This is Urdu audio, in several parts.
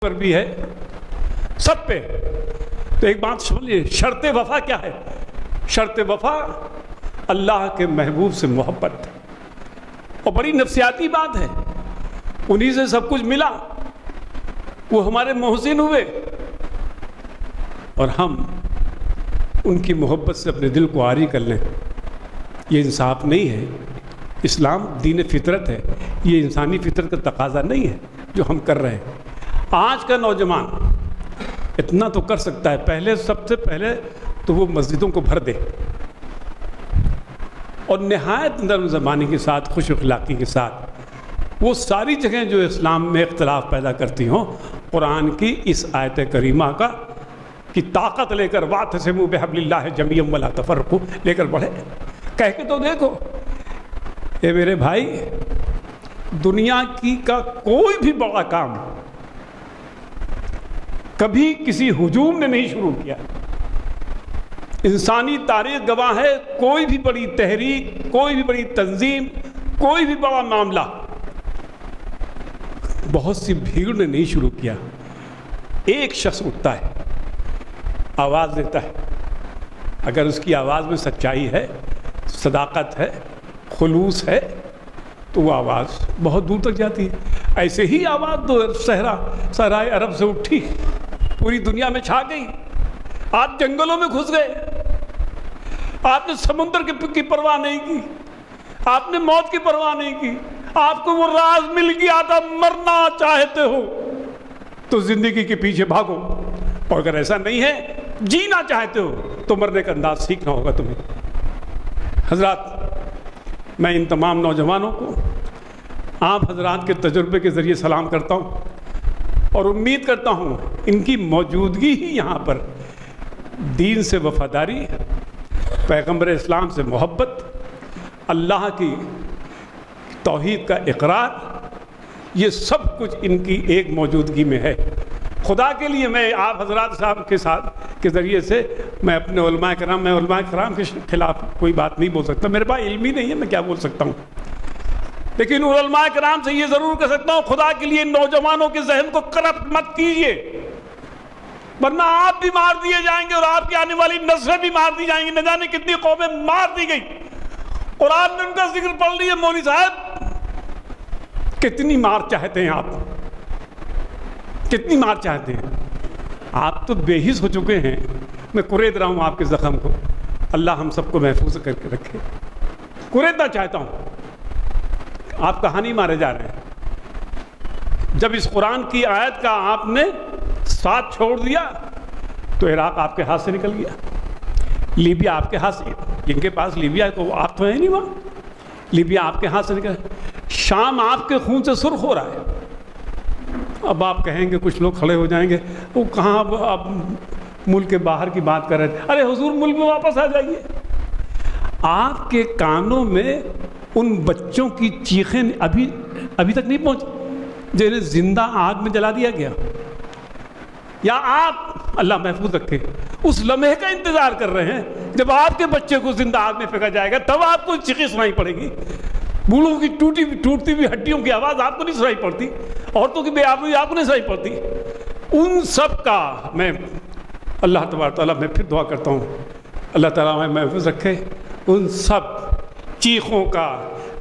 پر بھی ہے، سب پہ۔ تو ایک بات سمجھیے، شرط وفا کیا ہے؟ شرط وفا اللہ کے محبوب سے محبت، اور بڑی نفسیاتی بات ہے، انہی سے سب کچھ ملا، وہ ہمارے محسن ہوئے، اور ہم ان کی محبت سے اپنے دل کو عاری کر لیں۔ یہ انصاف نہیں ہے۔ اسلام دین فطرت ہے، یہ انسانی فطرت کا تقاضا نہیں ہے جو ہم کر رہے ہیں۔ آج کا نوجوان اتنا تو کر سکتا ہے، پہلے سب سے پہلے تو وہ مسجدوں کو بھر دے، اور نہایت نرم زبانی کے ساتھ، خوش اخلاقی کے ساتھ وہ ساری جگہیں جو اسلام میں اختلاف پیدا کرتی ہوں، قرآن کی اس آیت کریمہ کی طاقت لے کر واعتصموا بحبل اللہ جمیعا ولا تفرقوا لے کر بڑھے۔ کہہ کے تو دیکھو، اے میرے بھائی، دنیا کا کوئی بھی بڑا کام کبھی کسی ہجوم نے نہیں شروع کیا۔ انسانی تاریخ گواہ ہے، کوئی بھی بڑی تحریک، کوئی بھی بڑی تنظیم، کوئی بھی بڑا معاملہ بہت سی بھیڑ نے نہیں شروع کیا۔ ایک شخص اٹھتا ہے، آواز دیتا ہے، اگر اس کی آواز میں سچائی ہے، صداقت ہے، خلوص ہے، تو وہ آواز بہت دور تک جاتی ہے۔ ایسے ہی آواز تو صحرائے عرب سے اٹھی، پوری دنیا میں چھا گئی۔ آپ جنگلوں میں گھس گئے، آپ نے سمندر کی پرواہ نہیں کی، آپ نے موت کی پرواہ نہیں کی، آپ کو وہ راز مل گیا تھا، مرنا چاہتے ہو تو زندگی کے پیچھے بھاگو، اور اگر ایسا نہیں ہے، جینا چاہتے ہو تو مرنے کا انداز سیکھنا ہوگا تمہیں۔ حضرات، میں ان تمام نوجوانوں کو آپ حضرات کے تجربے کے ذریعے سلام کرتا ہوں، اور امید کرتا ہوں ان کی موجودگی ہی یہاں پر دین سے وفاداری، پیغمبر اسلام سے محبت، اللہ کی توحید کا اقرار، یہ سب کچھ ان کی ایک موجودگی میں ہے۔ خدا کے لیے میں آپ حضرات صاحب کے ساتھ کے ذریعے سے میں اپنے علماء کرام کے خلاف کوئی بات نہیں بول سکتا، میرے پاس علم ہی نہیں ہے، میں کیا بول سکتا ہوں، لیکن علماء کرام سے یہ ضرور کہہ سکتا ہوں، خدا کے لیے نوجوانوں کے ذہن کو کرپٹ مت کیجیے، ورنہ آپ بھی مار دیے جائیں گے، اور آپ کی آنے والی نسلیں بھی مار دی جائیں گی۔ نہ جانے کتنی قومیں مار دی گئی، اور آپ نے ان کا ذکر پڑھ لیا۔ مولوی صاحب، کتنی مار چاہتے ہیں آپ؟ کتنی مار چاہتے ہیں آپ؟ تو بے حس ہو چکے ہیں۔ میں کرید رہا ہوں آپ کے زخم کو، اللہ ہم سب کو محفوظ کر کے رکھے۔ کریدنا چاہتا ہوں، آپ کہاں نہیں مارے جا رہے ہیں؟ جب اس قرآن کی آیت کا آپ نے ساتھ چھوڑ دیا تو عراق آپ کے ہاتھ سے نکل گیا، لیبیا آپ کے ہاتھ سے، جن کے پاس لیبیا ہے تو آپ تو ہیں نہیں وہاں، لیبیا آپ کے ہاتھ سے نکل، شام آپ کے خون سے سرخ ہو رہا ہے۔ اب آپ کہیں گے، کچھ لوگ کھڑے ہو جائیں گے، وہ کہاں اب ملک کے باہر کی بات کر رہے تھے، ارے حضور ملک میں واپس آ جائیے۔ آپ کے کانوں میں ان بچوں کی چیخیں ابھی تک نہیں پہنچی جنہیں زندہ آگ میں جلا دیا گیا، یا آپ اللہ محفوظ رکھے اس لمحے کا انتظار کر رہے ہیں جب آپ کے بچے کو زندہ آگ میں پھینکا جائے گا، تب آپ کو چیخیں سنائی پڑے گی۔ بوڑھوں کی ٹوٹتی ہوئی ہڈیوں کی آواز آپ کو نہیں سنائی پڑتی، عورتوں کی بے آبروئی آپ کو نہیں سنائی پڑتی۔ ان سب کا میں اللہ تبارک تعالیٰ میں پھر دعا کرتا ہوں، اللہ تعالیٰ میں محفوظ رکھے ان سب چیخوں کا،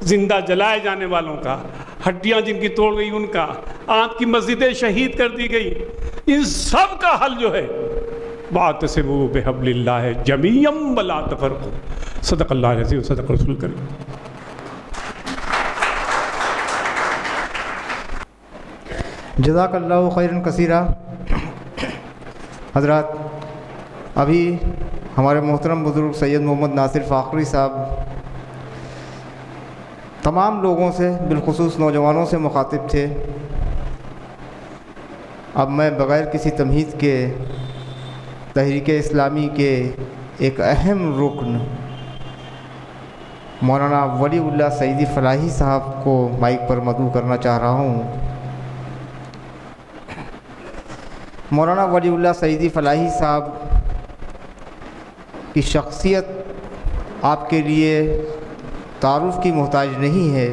زندہ جلائے جانے والوں کا، ہڈیاں جن کی توڑ گئی ان کا، آپ کی مسجدیں شہید کر دی گئی، ان سب کا حل جو ہے واعتصموا بحبل اللہ جمیعا ولا تفرقوا۔ صدق اللہ العظیم، صدق رسول کریم۔ جزاک اللہ خیرا کثیرا۔ حضرات، ابھی ہمارے محترم بزرگ سید محمد ناصر فاخری صاحب تمام لوگوں سے، بالخصوص نوجوانوں سے مخاطب تھے۔ اب میں بغیر کسی تمہید کے تحریک اسلامی کے ایک اہم رکن مولانا ولی اللہ سعیدی فلاحی صاحب کو مائک پر مدعو کرنا چاہ رہا ہوں۔ مولانا ولی اللہ سعیدی فلاحی صاحب کی شخصیت آپ کے لیے تعارف کی محتاج نہیں ہے۔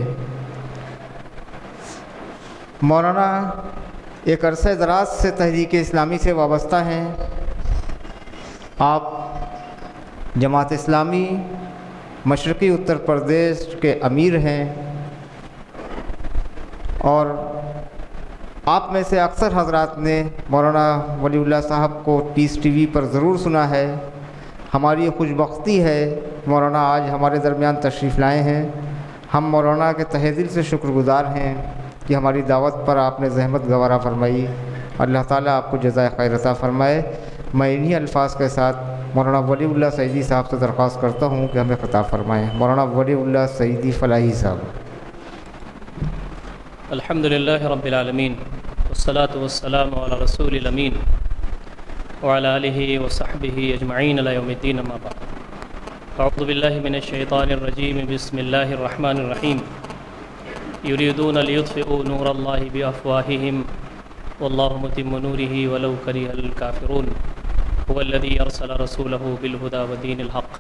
مولانا ایک عرصہ دراز سے تحریک اسلامی سے وابستہ ہیں. آپ جماعت اسلامی مشرقی اتر پردیش کے امیر ہیں اور آپ میں سے اکثر حضرات نے مولانا ولی اللہ صاحب کو پیس ٹی وی پر ضرور سنا ہے. ہماری خوش بختی ہے مولانا آج ہمارے درمیان تشریف لائے ہیں. ہم مولانا کے تہہ دل سے شکر گزار ہیں کہ ہماری دعوت پر آپ نے زحمت گوارا فرمائی. اللہ تعالیٰ آپ کو جزائے خیر عطا فرمائے. میں انہی الفاظ کے ساتھ مولانا ولی اللہ سعیدی صاحب سے درخواست کرتا ہوں کہ ہمیں خطاب فرمائیں. مولانا ولی اللہ سعیدی فلاحی صاحب. الحمدللہ رب العالمین والصلاة والسلام علی رسول الامین وعلی آلہ وصحبہ اجمعین الی یوم الدین. اما بعد اعوذ باللہ من الشیطان الرجیم. بسم اللہ الرحمن الرحیم. یریدون لیطفئوا نور اللہ بافواہہم واللہ متم نورہ ولو کرہ الکافرون. هو الذی ارسل رسولہ بالہدی ودین الحق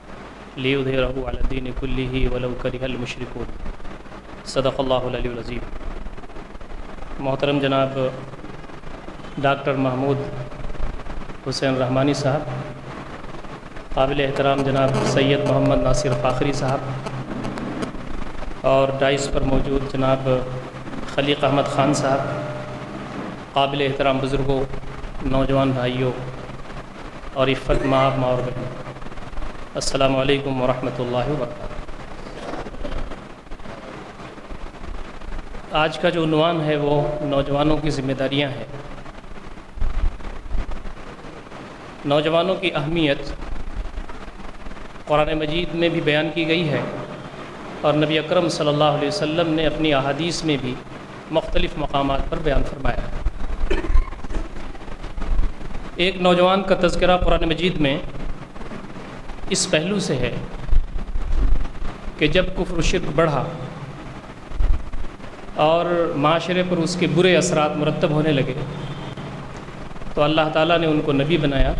لیظہرہ علی الدین کلہ ولو کرہ المشرکون. صدق اللہ العلی العظیم. محترم جناب ڈاکٹر محمود حسین رحمانی صاحب، قابل احترام جناب سید محمد ناصر فاخری صاحب، اور ڈائس پر موجود جناب خلیق احمد خان صاحب، قابل احترام بزرگوں، نوجوان بھائیوں اور عفت ماں اور بہنوں، السلام علیکم ورحمۃ اللہ وبرکاتہ. آج کا جو عنوان ہے وہ نوجوانوں کی ذمہ داریاں ہیں. نوجوانوں کی اہمیت قرآن مجید میں بھی بیان کی گئی ہے اور نبی اکرم صلی اللہ علیہ وسلم نے اپنی احادیث میں بھی مختلف مقامات پر بیان فرمایا. ایک نوجوان کا تذکرہ قرآن مجید میں اس پہلو سے ہے کہ جب کفر و شرک بڑھا اور معاشرے پر اس کے برے اثرات مرتب ہونے لگے تو اللہ تعالیٰ نے ان کو نبی بنایا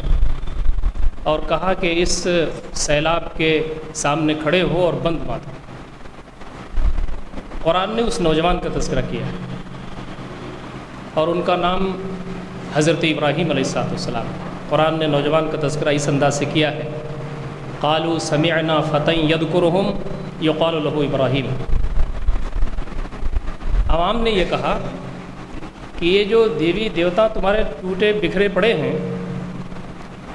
اور کہا کہ اس سیلاب کے سامنے کھڑے ہو اور بند مات. قرآن نے اس نوجوان کا تذکرہ کیا اور ان کا نام حضرت ابراہیم علیہ السلام. قرآن نے نوجوان کا تذکرہ اس انداز سے کیا ہے. قالوا سمعنا فتى يذكرهم يقال له ابراہیم. عوام نے یہ کہا کہ یہ جو دیوی دیوتا تمہارے ٹوٹے بکھرے پڑے ہیں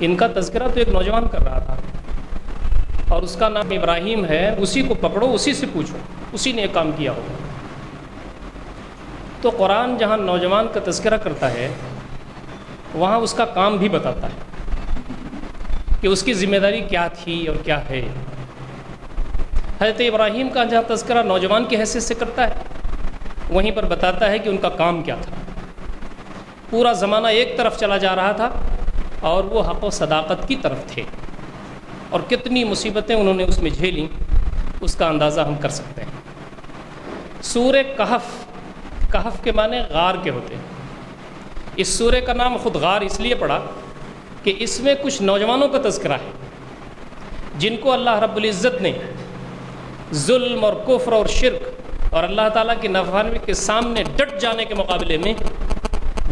ان کا تذکرہ تو ایک نوجوان کر رہا تھا اور اس کا نام ابراہیم ہے، اسی کو پکڑو، اسی سے پوچھو، اسی نے ایک کام کیا ہوگا. تو قرآن جہاں نوجوان کا تذکرہ کرتا ہے وہاں اس کا کام بھی بتاتا ہے کہ اس کی ذمہ داری کیا تھی اور کیا ہے. حضرت ابراہیم کا جہاں تذکرہ نوجوان کی حیثیت سے کرتا ہے وہیں پر بتاتا ہے کہ ان کا کام کیا تھا. پورا زمانہ ایک طرف چلا جا رہا تھا اور وہ حق و صداقت کی طرف تھے اور کتنی مصیبتیں انہوں نے اس میں جھیلیں اس کا اندازہ ہم کر سکتے ہیں. سورہ کہف کے معنی غار کے ہوتے ہیں. اس سورہ کا نام خود غار اس لیے پڑا کہ اس میں کچھ نوجوانوں کا تذکرہ ہے جن کو اللہ رب العزت نے ظلم اور کفر اور شرک اور اللہ تعالیٰ کی نافرمانی کے سامنے ڈٹ جانے کے مقابلے میں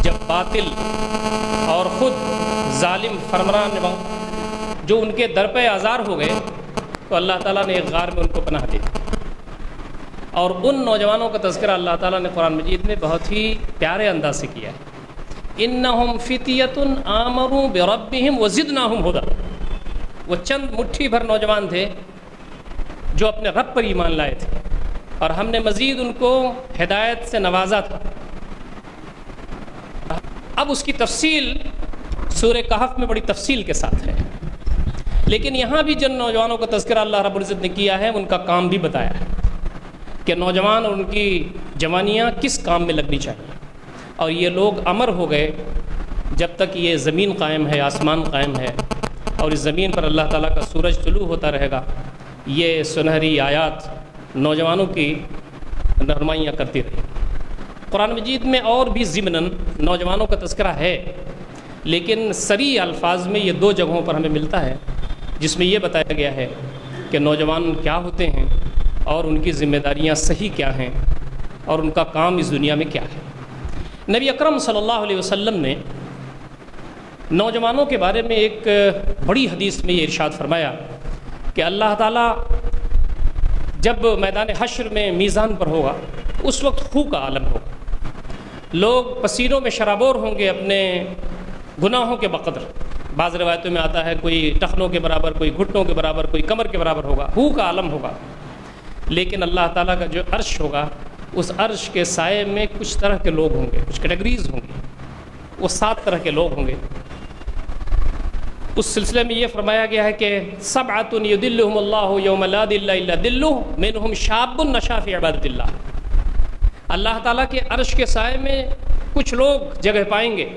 جب باطل اور خود ظالم فرمان جو ان کے در پہ آزار ہو گئے تو اللہ تعالیٰ نے ایک غار میں ان کو پناہ دی. اور ان نوجوانوں کا تذکرہ اللہ تعالیٰ نے قرآن مجید میں بہت ہی پیارے انداز سے کیا ہے. انہم فتیۃ آمنوا بربہم وزدناہم ھدی. وہ چند مٹھی بھر نوجوان تھے جو اپنے رب پر ایمان لائے تھے اور ہم نے مزید ان کو ہدایت سے نوازا تھا. اب اس کی تفصیل سورہ کہف میں بڑی تفصیل کے ساتھ ہے، لیکن یہاں بھی جن نوجوانوں کا تذکرہ اللہ رب العزت نے کیا ہے ان کا کام بھی بتایا ہے کہ نوجوان اور ان کی جوانیاں کس کام میں لگنی چاہیے. اور یہ لوگ امر ہو گئے جب تک یہ زمین قائم ہے، آسمان قائم ہے اور اس زمین پر اللہ تعالیٰ کا سورج طلوع ہوتا رہے گا، یہ سنہری آیات نوجوانوں کی رہنمائیاں کرتی رہی. قرآن مجید میں اور بھی ضمناً نوجوانوں کا تذکرہ ہے، لیکن صریح الفاظ میں یہ دو جگہوں پر ہمیں ملتا ہے جس میں یہ بتایا گیا ہے کہ نوجوان کیا ہوتے ہیں اور ان کی ذمہ داریاں صحیح کیا ہیں اور ان کا کام اس دنیا میں کیا ہے. نبی اکرم صلی اللہ علیہ وسلم نے نوجوانوں کے بارے میں ایک بڑی حدیث میں یہ ارشاد فرمایا کہ اللہ تعالیٰ جب میدان حشر میں میزان پر ہوگا اس وقت خوں کا عالم ہوگا، لوگ پسینوں میں شرابور ہوں گے اپنے گناہوں کے بقدر، بعض روایتوں میں آتا ہے کوئی ٹخنوں کے برابر، کوئی گھٹنوں کے برابر، کوئی کمر کے برابر ہوگا، خوں کا عالم ہوگا، لیکن اللہ تعالیٰ کا جو عرش ہوگا اس عرش کے سائے میں کچھ طرح کے لوگ ہوں گے، کچھ کیٹیگریز ہوں گے، وہ 7 طرح کے لوگ ہوں گے۔ اس سلسلے میں یہ فرمایا گیا ہے کہ سبعۃ یذلھم اللہ یوم لا ظل الا ظلہ منہم شاب نشا فی عبادۃ اللہ۔ اللہ تعالیٰ کے عرش کے سائے میں کچھ لوگ جگہ پائیں گے،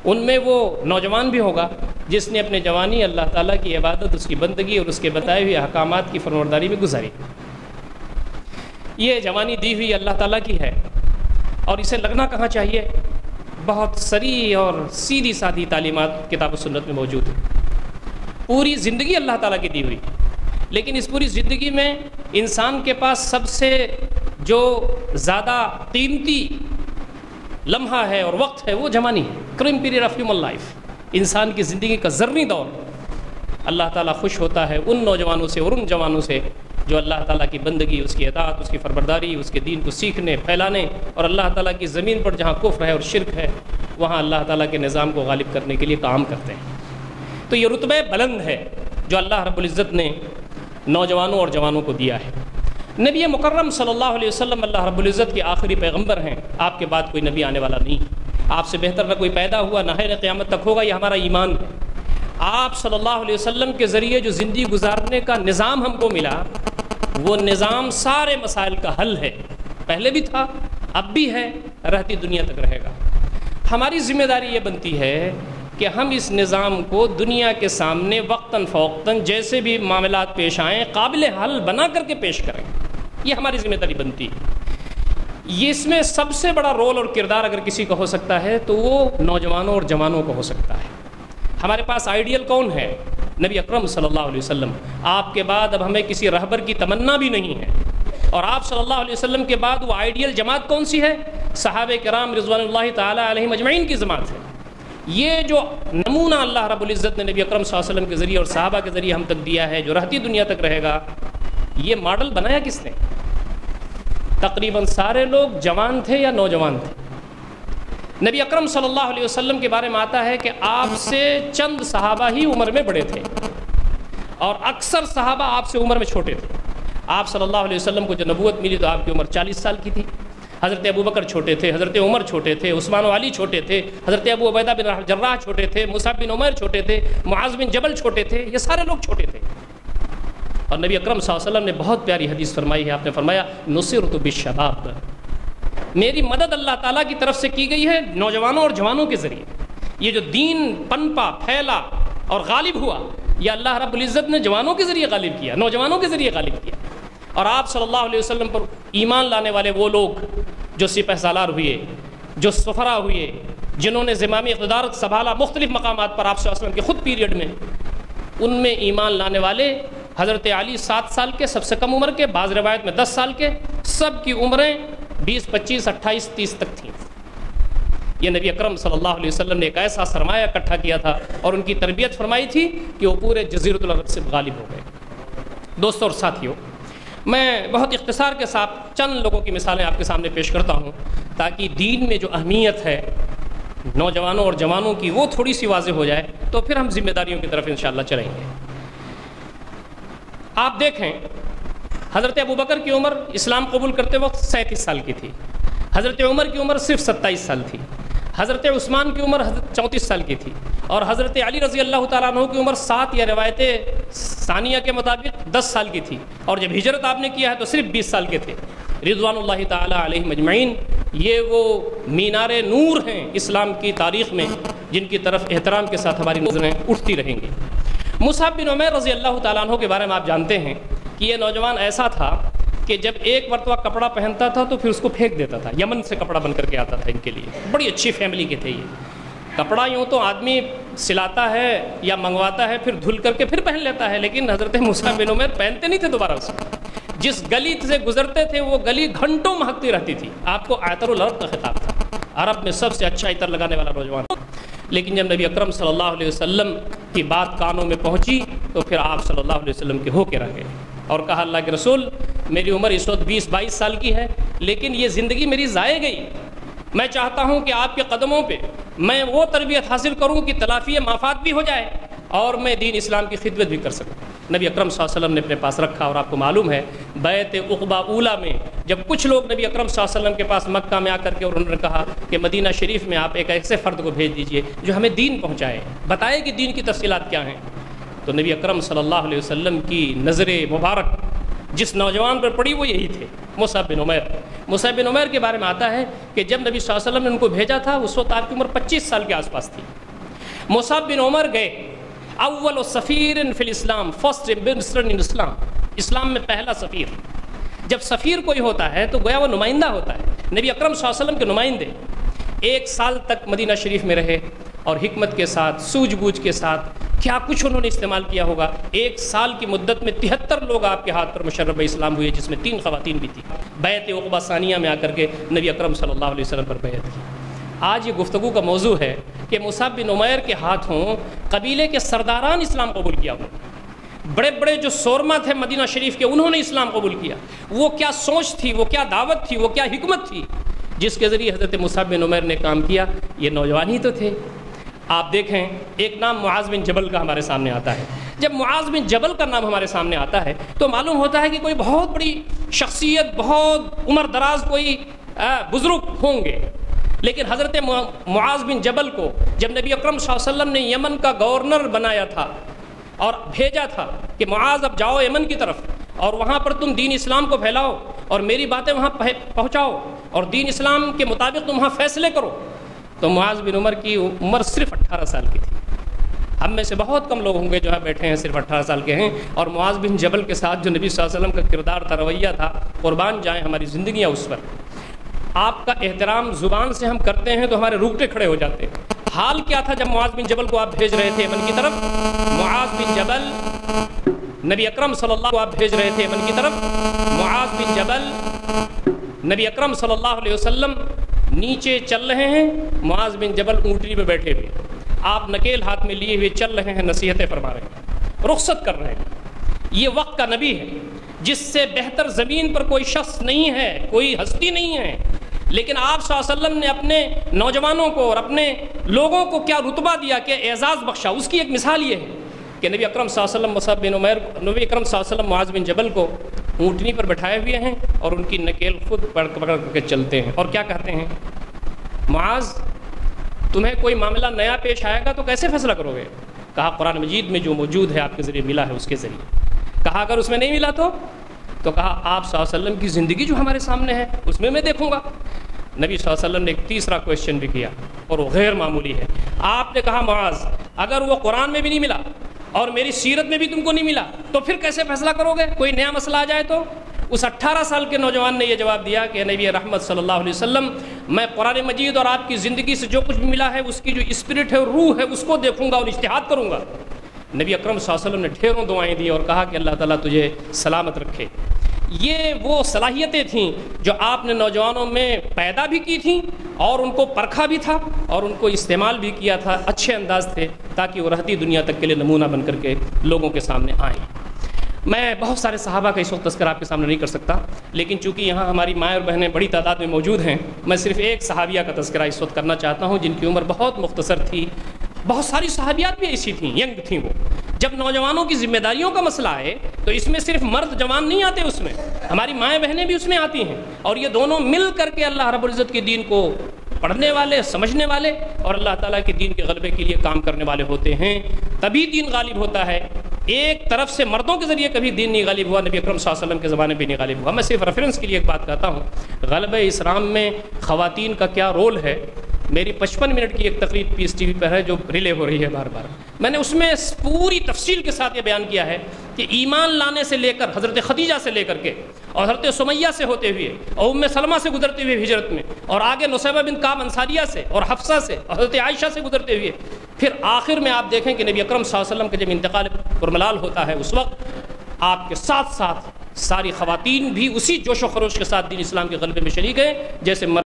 ان میں وہ نوجوان بھی ہوگا جس نے اپنے جوانی اللہ تعالیٰ کی عبادت، اس کی بندگی اور اس کے بتائے ہوئے احکامات کی فرمانبرداری میں گزاری۔ یہ جوانی دی ہوئی اللہ تعالیٰ کی ہے، اور اسے لگنا کہاں چاہیے؟ بہت صریح اور سیدھی سادھی تعلیمات کتاب و سنت میں موجود ہے۔ پوری زندگی اللہ تعالیٰ کی دی ہوئی، لیکن اس پوری زندگی میں انسان کے پاس سب سے جو زیادہ قیمتی لمحہ ہے اور وقت ہے وہ جوانی ہے، کریم پیریڈ آف ہیومن لائف، انسان کی زندگی کا ذرنی دور۔ اللہ تعالیٰ خوش ہوتا ہے ان نوجوانوں سے اور ان جوانوں سے جو اللہ تعالیٰ کی بندگی، اس کی اطاعت، اس کی فرمانبرداری، اس کے دین کو سیکھنے، پھیلانے، اور اللہ تعالیٰ کی زمین پر جہاں کفر ہے اور شرک ہے وہاں اللہ تعالیٰ کے نظام کو غالب کرنے کے لیے کام کرتے ہیں۔ تو یہ رتبہ بلند ہے جو اللہ رب العزت نے نوجوانوں اور جوانوں کو دیا ہے۔ نبی مکرم صلی اللہ علیہ وسلم اللہ رب العزت کے آخری پیغمبر ہیں، آپ کے بعد کوئی نبی آنے والا نہیں، آپ سے بہتر نہ کوئی پیدا ہوا، نہ ہے نہ قیامت تک ہوگا، یہ ہمارا ایمان ہے۔ آپ صلی اللہ علیہ وسلم کے ذریعے جو زندگی گزارنے کا نظام ہم کو ملا وہ نظام سارے مسائل کا حل ہے، پہلے بھی تھا، اب بھی ہے، رہتی دنیا تک رہے گا۔ ہماری ذمہ داری یہ بنتی ہے کہ ہم اس نظام کو دنیا کے سامنے وقتاً فوقتاً جیسے بھی معاملات پیش آئیں قابل حل بنا کر کے پیش کریں، یہ ہماری ذمہ داری بنتی ہے۔ یہ اس میں سب سے بڑا رول اور کردار اگر کسی کا ہو سکتا ہے تو وہ نوجوانوں اور جوانوں کا ہو سکتا ہے۔ ہمارے پاس آئیڈیل کون ہے؟ نبی اکرم صلی اللہ علیہ وسلم۔ آپ کے بعد اب ہمیں کسی رہبر کی تمنا بھی نہیں ہے، اور آپ صلی اللہ علیہ وسلم کے بعد وہ آئیڈیل جماعت کون سی ہے؟ صحابہ کرام رضوان اللہ تعالی علیہم اجمعین کی جماعت ہے۔ یہ جو نمونہ اللہ رب العزت نے نبی اکرم صلی اللہ علیہ وسلم کے ذریعے اور صحابہ کے ذریعے ہم تک دیا ہے، جو رہتی دنیا تک رہے گا، یہ ماڈل بنایا کس نے؟ تقریباً سارے لوگ جوان تھے یا نوجوان تھے۔ نبی اکرم صلی اللہ علیہ وسلم کے بارے میں آتا ہے کہ آپ سے چند صحابہ ہی عمر میں بڑے تھے، اور اکثر صحابہ آپ سے عمر میں چھوٹے تھے۔ آپ صلی اللہ علیہ وسلم کو جو نبوت ملی تو آپ کی عمر 40 سال کی تھی۔ حضرت ابو بکر چھوٹے تھے، حضرت عمر چھوٹے تھے، عثمان و علی چھوٹے تھے، حضرت ابو عبیدہ بن جراح چھوٹے تھے، مصعب بن عمیر چھوٹے تھے، معاذ بن جبل چھوٹے تھے، یہ سارے لوگ چھوٹے تھے۔ اور نبی اکرم صلی اللہ علیہ وسلم نے بہت پیاری حدیث فرمائی ہے، آپ نے فرمایا نصرت بالشباب، میری مدد اللہ تعالیٰ کی طرف سے کی گئی ہے نوجوانوں اور جوانوں کے ذریعے۔ یہ جو دین پنپا، پھیلا اور غالب ہوا، یہ اللہ رب العزت نے جوانوں کے ذریعے غالب کیا، نوجوانوں کے ذریعے غالب کیا۔ اور آپ صلی اللہ علیہ وسلم پر ایمان لانے والے وہ لوگ جو سپہ سالار ہوئے، جو سفرا ہوئے، جنہوں نے زمامی اقتدار سنبھالا مختلف مقامات پر آپ صلی اللہ علیہ وسلم کے خود پیریڈ میں، ان میں ایمان لانے والے حضرت علی 7 سال کے سب سے کم عمر کے، بعض روایت میں 10 سال کے، سب کی عمریں 20، 25، 28، 30 تک تھیں۔ یہ نبی اکرم صلی اللہ علیہ وسلم نے ایک ایسا سرمایہ اکٹھا کیا تھا اور ان کی تربیت فرمائی تھی کہ وہ پورے جزیرۃ العرب سے غالب ہو گئے۔ دوستوں اور ساتھیوں، میں بہت اختصار کے ساتھ چند لوگوں کی مثالیں آپ کے سامنے پیش کرتا ہوں تاکہ دین میں جو اہمیت ہے نوجوانوں اور جوانوں کی وہ تھوڑی سی واضح ہو جائے، تو پھر ہم ذمہ داریوں کی طرف انشاءاللہ چلیں گے۔ آپ دیکھیں، حضرت ابوبکر کی عمر اسلام قبول کرتے وقت 37 سال کی تھی، حضرت عمر کی عمر صرف 27 سال تھی، حضرت عثمان کی عمر 34 سال کی تھی، اور حضرت علی رضی اللہ تعالیٰ عنہ کی عمر 7 یا روایت ثانیہ کے مطابق 10 سال کی تھی، اور جب ہجرت آپ نے کیا ہے تو صرف 20 سال کے تھے رضوان اللہ تعالیٰ علیہم اجمعین۔ یہ وہ مینار نور ہیں اسلام کی تاریخ میں جن کی طرف احترام کے ساتھ ہماری نظریں اٹھتی رہیں گی۔ مصعب بن عمیر رضی اللہ تعالیٰ عنہ کے بارے میں آپ جانتے ہیں کہ یہ نوجوان ایسا تھا کہ جب ایک مرتبہ کپڑا پہنتا تھا تو پھر اس کو پھینک دیتا تھا، یمن سے کپڑا بن کر کے آتا تھا ان کے لیے، بڑی اچھی فیملی کے تھے یہ۔ کپڑا یوں تو آدمی سلاتا ہے یا منگواتا ہے پھر دھل کر کے پھر پہن لیتا ہے، لیکن حضرت مصعب بن عمیر پہنتے نہیں تھے دوبارہ اس کو۔ جس گلی سے گزرتے تھے وہ گلی گھنٹوں مہکتی رہتی تھی، آپ کو عطر العرب کا خطاب تھا۔ عرب میں سب سے اچھا عطر لگانے والا نوجوان. لیکن جب نبی اکرم صلی اللہ علیہ وسلم کی بات کانوں میں پہنچی تو پھر آپ صلی اللہ علیہ وسلم کے ہو کے رہ گئے اور کہا اللہ کے رسول میری عمر اس وقت 20-22 سال کی ہے، لیکن یہ زندگی میری ضائع گئی. میں چاہتا ہوں کہ آپ کے قدموں پہ میں وہ تربیت حاصل کروں کہ تلافی مافات بھی ہو جائے اور میں دین اسلام کی خدمت بھی کر سکوں. نبی اکرم صلی اللہ علیہ وسلم نے اپنے پاس رکھا. اور آپ کو معلوم ہے بیعت عقبہ اولیٰ میں جب کچھ لوگ نبی اکرم صلی اللہ علیہ وسلم کے پاس مکہ میں آ کر کے اور انہوں نے کہا کہ مدینہ شریف میں آپ ایک ایسے فرد کو بھیج دیجئے جو ہمیں دین پہنچائے، بتائے کہ دین کی تفصیلات کیا ہیں، تو نبی اکرم صلی اللہ علیہ وسلم کی نظر مبارک جس نوجوان پر پڑی وہ یہی تھے، مصعب بن عمیر. مصعب بن عمیر کے بارے میں آتا ہے کہ جب نبی صلی اللہ علیہ وسلم نے ان کو بھیجا تھا اس وقت آپ کی عمر 25 سال کے آس پاس تھی. مصعب بن عمیر گئے، اول سفیر فی الاسلام، فرسٹ منسٹر ان اسلام، اسلام میں پہلا سفیر. جب سفیر کوئی ہوتا ہے تو گویا وہ نمائندہ ہوتا ہے، نبی اکرم صلی اللہ علیہ وسلم کے نمائندے. 1 سال تک مدینہ شریف میں رہے اور حکمت کے ساتھ سوجھ بوجھ کے ساتھ کیا کچھ انہوں نے استعمال کیا ہوگا. 1 سال کی مدت میں 73 لوگ آپ کے ہاتھ پر مشرف اسلام ہوئے، جس میں 3 خواتین بھی تھیں. بیعت عقبہ ثانیہ میں آ کر کے نبی اکرم صلی اللہ علیہ وسلم پر بیعت کی. آج یہ گفتگو کا موضوع ہے کہ مصعب بن عمیر کے ہاتھوں قبیلے کے سرداران اسلام قبول کیا ہوا. بڑے بڑے جو سورما تھے مدینہ شریف کے انہوں نے اسلام قبول کیا. وہ کیا سوچ تھی، وہ کیا دعوت تھی، وہ کیا حکمت تھی جس کے ذریعے حضرت مصعب بن عمیر نے کام کیا. یہ نوجوان ہی تو تھے. آپ دیکھیں ایک نام معاذ بن جبل کا ہمارے سامنے آتا ہے. جب معاذ بن جبل کا نام ہمارے سامنے آتا ہے تو معلوم ہوتا ہے کہ کوئی بہت بڑی شخصیت، بہت عمر دراز کوئی بزرگ ہوں گے. لیکن حضرت معاذ بن جبل کو جب نبی اکرم صلی اللہ علیہ وسلم نے یمن کا گورنر بنایا تھا اور بھیجا تھا کہ معاذ اب جاؤ یمن کی طرف اور وہاں پر تم دین اسلام کو پھیلاؤ اور میری باتیں وہاں پہنچاؤ اور دین اسلام کے مطابق تم وہاں فیصلے کرو، تو معاذ بن عمر کی عمر صرف 18 سال کی تھی. ہم میں سے بہت کم لوگ ہوں گے جو بیٹھے ہیں صرف 18 سال کے ہیں. اور معاذ بن جبل کے ساتھ جو نبی صلی اللہ علیہ وسلم کا کردار تھا، رویہ تھا، قربان جائیں ہماری زندگیاں اس پر. آپ کا احترام زبان سے ہم کرتے ہیں تو ہمارے روکٹے کھڑے ہو جاتے ہیں. حال کیا تھا جب معاذ بن جبل کو آپ بھیج رہے تھے یمن کی طرف؟ معاذ بن جبل نبی اکرم صلی اللہ کو آپ بھیج رہے تھے یمن کی طرف. معاذ بن جبل نبی اکرم صلی اللہ علیہ وسلم نیچے چل رہے ہیں، معاذ بن جبل اونٹنی پہ بیٹھے ہوئے، آپ نکیل ہاتھ میں لیے ہوئے چل رہے ہیں، نصیحتیں فرما رہے ہیں، رخصت کر رہے ہیں. یہ وقت کا نبی ہے جس سے بہتر زمین پر کوئی شخص نہیں ہے، کوئی ہستی نہیں ہے. لیکن آپ صلی اللہ علیہ وسلم نے اپنے نوجوانوں کو اور اپنے لوگوں کو کیا رتبہ دیا، کیا اعزاز بخشا. اس کی ایک مثال یہ ہے کہ نبی اکرم صلی اللہ علیہ وسلم مصعب بن عمیر، نبی اکرم صلی اللہ علیہ وسلم معاذ بن جبل کو اونٹنی پر بٹھائے ہوئے ہیں اور ان کی نکیل خود پکڑ کے چلتے ہیں. اور کیا کہتے ہیں؟ معاذ تمہیں کوئی معاملہ نیا پیش آئے گا تو کیسے فیصلہ کرو گے؟ کہا قرآن مجید میں جو موجود ہے آپ کے ذریعے ملا ہے اس کے ذریعے. کہا اگر اس میں نہیں ملا تو کہا آپ صلی اللہ علیہ وسلم کی زندگی جو ہمارے سامنے ہے اس میں دیکھوں گا. نبی صلی اللہ علیہ وسلم نے ایک تیسرا کویشچن بھی کیا اور وہ غیر معمولی ہے. آپ نے کہا معاذ اگر وہ قرآن میں بھی نہیں ملا اور میری سیرت میں بھی تم کو نہیں ملا تو پھر کیسے فیصلہ کرو گے؟ کوئی نیا مسئلہ آ جائے تو؟ اس 18 سال کے نوجوان نے یہ جواب دیا کہ نبی رحمت صلی اللہ علیہ وسلم میں قرآن مجید اور آپ کی زندگی سے جو کچھ بھی ملا ہے اس کی جو اسپرٹ ہے، روح ہے، اس کو دیکھوں گا اور اجتہاد کروں گا. نبی اکرم صلی اللہ علیہ وسلم نے ڈھیروں دعائیں دی اور کہا کہ اللہ تعالیٰ تجھے سلامت رکھے. یہ وہ صلاحیتیں تھیں جو آپ نے نوجوانوں میں پیدا بھی کی تھیں اور ان کو پرکھا بھی تھا اور ان کو استعمال بھی کیا تھا. اچھے انداز تھے تاکہ وہ رہتی دنیا تک کے لیے نمونہ بن کر کے لوگوں کے سامنے آئیں. میں بہت سارے صحابہ کا اس وقت تذکرہ آپ کے سامنے نہیں کر سکتا، لیکن چونکہ یہاں ہماری مائیں اور بہنیں بڑی تعداد میں موجود ہیں، میں صرف ایک صحابیہ کا تذکرہ اس وقت کرنا چاہتا ہوں جن کی عمر بہت مختصر تھی. بہت ساری صحابیات بھی ایسی تھیں، ینگ تھیں. وہ جب نوجوانوں کی ذمہ داریوں کا مسئلہ آئے تو اس میں صرف مرد جوان نہیں آتے، اس میں ہماری مائیں بہنیں بھی اس میں آتی ہیں اور یہ دونوں مل کر کے اللہ رب العزت کے دین کو پڑھنے والے، سمجھنے والے اور اللہ تعالیٰ کے دین کے غلبے کے لیے کام کرنے والے ہوتے ہیں. تبھی دین غالب ہوتا ہے. ایک طرف سے مردوں کے ذریعے کبھی دین نہیں غالب ہوا، نبی اکرم صلی اللہ علیہ وسلم کے زمانے بھی نہیں غالب ہوا. میں صرف ریفرنس کے لیے ایک بات کہتا ہوں، غلبہ اسلام میں خواتین کا کیا رول ہے. میری 55 منٹ کی ایک تقریر پیس ٹی وی پر ہے جو ریلے ہو رہی ہے بار بار. میں نے اس میں پوری تفصیل کے ساتھ یہ بیان کیا ہے کہ ایمان لانے سے لے کر حضرت خدیجہ سے لے کر کے اور حضرت سمیہ سے ہوتے ہوئے اور ام سلمہ سے گزرتے ہوئے ہجرت میں اور آگے نصیبہ بنت کعب انصاریہ سے اور حفصہ سے اور حضرت عائشہ سے گزرتے ہوئے پھر آخر میں آپ دیکھیں کہ نبی اکرم صلی اللہ علیہ وسلم کا جب انتقال پرملال ہوتا ہے اس وقت آپ کے ساتھ ساتھ ساری خواتین بھی اسی جوش و خروش کے ساتھ دین اسلام کے غلبے میں شریک ہیں جیسے